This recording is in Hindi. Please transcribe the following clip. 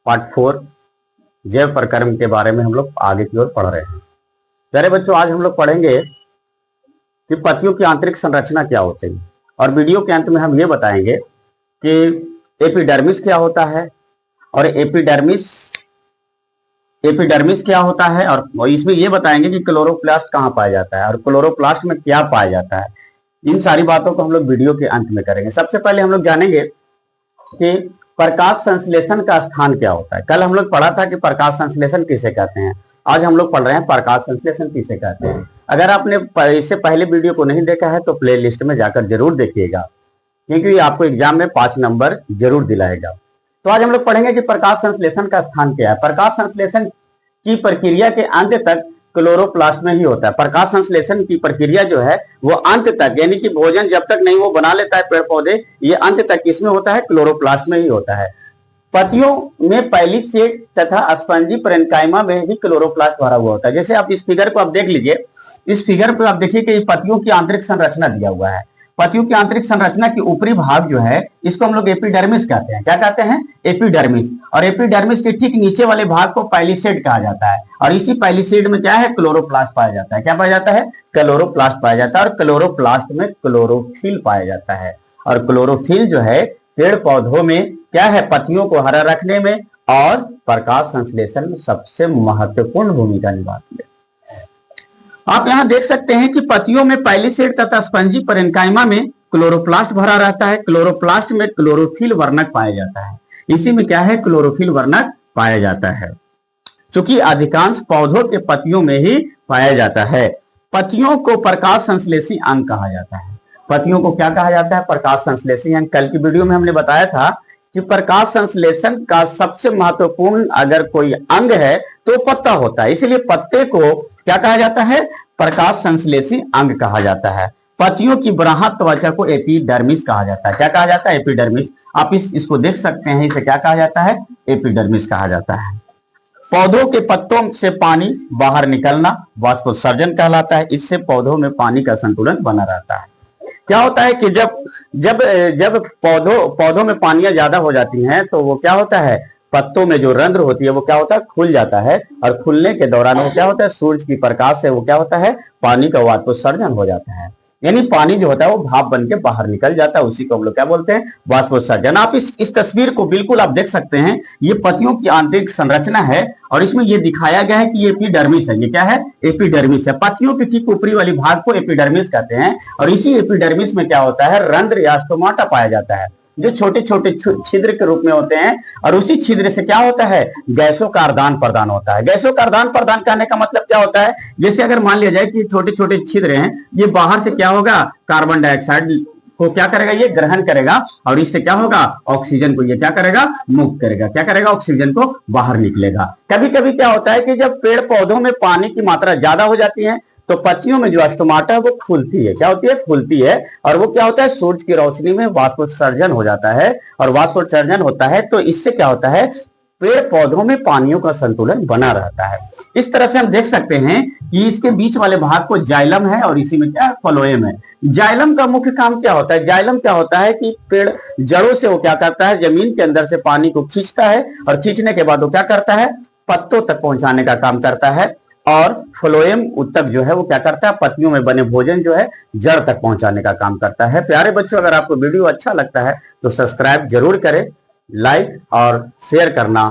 पार्ट 4 जैव प्रक्रम के बारे में हम लोग आगे की ओर पढ़ रहे हैं। प्यारे बच्चों, आज हम लोग पढ़ेंगे कि पत्तियों की आंतरिक संरचना क्या होती है और वीडियो के अंत में हम ये बताएंगे कि एपिडर्मिस क्या होता है और एपिडर्मिस क्या होता है, और इसमें ये बताएंगे कि क्लोरोप्लास्ट कहाँ पाया जाता है और क्लोरोप्लास्ट में क्या पाया जाता है। इन सारी बातों को हम लोग वीडियो के अंत में करेंगे। सबसे पहले हम लोग जानेंगे कि प्रकाश संश्लेषण का स्थान क्या होता है। कल हम लोग पढ़ा था कि प्रकाश संश्लेषण किसे कहते हैं, आज हम लोग पढ़ रहे हैं प्रकाश संश्लेषण किसे कहते हैं। अगर आपने इससे पहले वीडियो को नहीं देखा है तो प्ले लिस्ट में जाकर जरूर देखिएगा, क्योंकि आपको एग्जाम में 5 नंबर जरूर दिलाएगा। तो आज हम लोग पढ़ेंगे कि प्रकाश संश्लेषण का स्थान क्या है। प्रकाश संश्लेषण की प्रक्रिया के अंत तक क्लोरोप्लास्ट में ही होता है। प्रकाश संश्लेषण की प्रक्रिया जो है वो अंत तक, यानी कि भोजन जब तक नहीं वो बना लेता है पेड़ पौधे, ये अंत तक किसमें होता है? क्लोरोप्लास्ट में ही होता है। पत्तियों में पहली सेट तथा स्पंजी पेरेन्काइमा में ही क्लोरोप्लास्ट भरा हुआ होता है। जैसे आप इस फिगर को आप देख लीजिए, इस फिगर पर आप देखिए कि पत्तियों की आंतरिक संरचना दिया हुआ है। पत्तियों की आंतरिक संरचना की ऊपरी भाग जो है इसको हम लोग एपिडर्मिस कहते हैं। क्या कहते हैं? एपिडर्मिस। और एपिडर्मिस के ठीक नीचे वाले भाग को पैलिसेड कहा जाता है, और इसी पैलिसेड में क्या है? क्लोरोप्लास्ट पाया जाता है। क्या पाया जाता है? क्लोरोप्लास्ट पाया जाता है। और क्लोरोप्लास्ट में क्लोरोफिल पाया जाता है। और क्लोरोफिल जो है पेड़ पौधों में क्या है? पत्तियों को हरा रखने में और प्रकाश संश्लेषण में सबसे महत्वपूर्ण भूमिका निभाती है। आप यहां देख सकते हैं कि पत्तियों में पैलिसेड तथा स्पंजी पेरेन्काइमा में क्लोरोप्लास्ट भरा रहता है। क्लोरोप्लास्ट में क्लोरोफिल वर्णक पाया जाता है। इसी में क्या है? क्लोरोफिल वर्णक पाया जाता है, क्योंकि अधिकांश पौधों के पत्तियों में ही पाया जाता है। पत्तियों को प्रकाश संश्लेषी अंग कहा जाता है। पत्तियों को क्या कहा जाता है? प्रकाश संश्लेषी अंग। कल की वीडियो में हमने बताया था कि प्रकाश संश्लेषण का सबसे महत्वपूर्ण अगर कोई अंग है तो पत्ता होता है। इसलिए पत्ते को क्या कहा जाता है? प्रकाश संश्लेषी अंग कहा जाता है। पत्तियों की बाह्य त्वचा को एपिडर्मिस कहा जाता है। क्या कहा जाता है? एपिडर्मिस। आप इसको देख सकते हैं, इसे क्या कहा जाता है? एपिडर्मिस कहा जाता है। पौधों के पत्तों से पानी बाहर निकलना वाष्पोत्सर्जन कहलाता है। इससे पौधों में पानी का संतुलन बना रहता है। क्या होता है कि जब पौधों में पानियां ज्यादा हो जाती हैं तो वो क्या होता है? पत्तों में जो रंध्र होती है वो क्या होता है? खुल जाता है, और खुलने के दौरान वो क्या होता है? सूरज की प्रकाश से वो क्या होता है? पानी का वाष्पोत्सर्जन हो जाता है। यानी पानी जो होता है वो भाप बन के बाहर निकल जाता है। उसी को हम लोग क्या बोलते हैं? वाष्पोत्सर्जन। आप इस तस्वीर को बिल्कुल आप देख सकते हैं। ये पत्तियों की आंतरिक संरचना है और इसमें ये दिखाया गया है कि ये एपिडर्मिस है। ये क्या है? एपिडर्मिस है। पत्तियों के ठीक ऊपरी वाली भाग को एपिडर्मिस कहते हैं। और इसी एपिडर्मिस में क्या होता है? रंध्र या स्टोमाटा पाया जाता है, जो छोटे छोटे छिद्र के रूप में होते हैं। और उसी छिद्र से क्या होता है? गैसों का आदान प्रदान होता है। गैसों का आदान प्रदान करने का मतलब क्या होता है? जैसे अगर मान लिया जाए कि छोटे छोटे छिद्र हैं, ये बाहर से क्या होगा? कार्बन डाइऑक्साइड को क्या करेगा? ये ग्रहण करेगा, और इससे क्या होगा? ऑक्सीजन को ये क्या करेगा? मुक्त करेगा। क्या करेगा? ऑक्सीजन को बाहर निकलेगा। कभी कभी क्या होता है कि जब पेड़ पौधों में पानी की मात्रा ज्यादा हो जाती है तो पत्तियों में जो स्टोमाटा है वो फूलती है। क्या होती है? फूलती है। और वो क्या होता है? सूरज की रोशनी में वाष्पोत्सर्जन हो जाता है, और वाष्पोत्सर्जन होता है तो इससे क्या होता है? पेड़ पौधों में पानियों का संतुलन बना रहता है। इस तरह से हम देख सकते हैं कि इसके बीच वाले भाग को जाइलम है और इसी में क्या? फ्लोएम है। जाइलम का मुख्य काम क्या होता है? जाइलम क्या होता है कि पेड़ जड़ों से वो क्या करता है? जमीन के अंदर से पानी को खींचता है, और खींचने के बाद वो क्या करता है? पत्तों तक पहुंचाने का काम करता है। और फ्लोएम उत्तक जो है वो क्या करता है? पत्तियों में बने भोजन जो है जड़ तक पहुंचाने का काम करता है। प्यारे बच्चों, अगर आपको वीडियो अच्छा लगता है तो सब्सक्राइब जरूर करें, लाइक और शेयर करना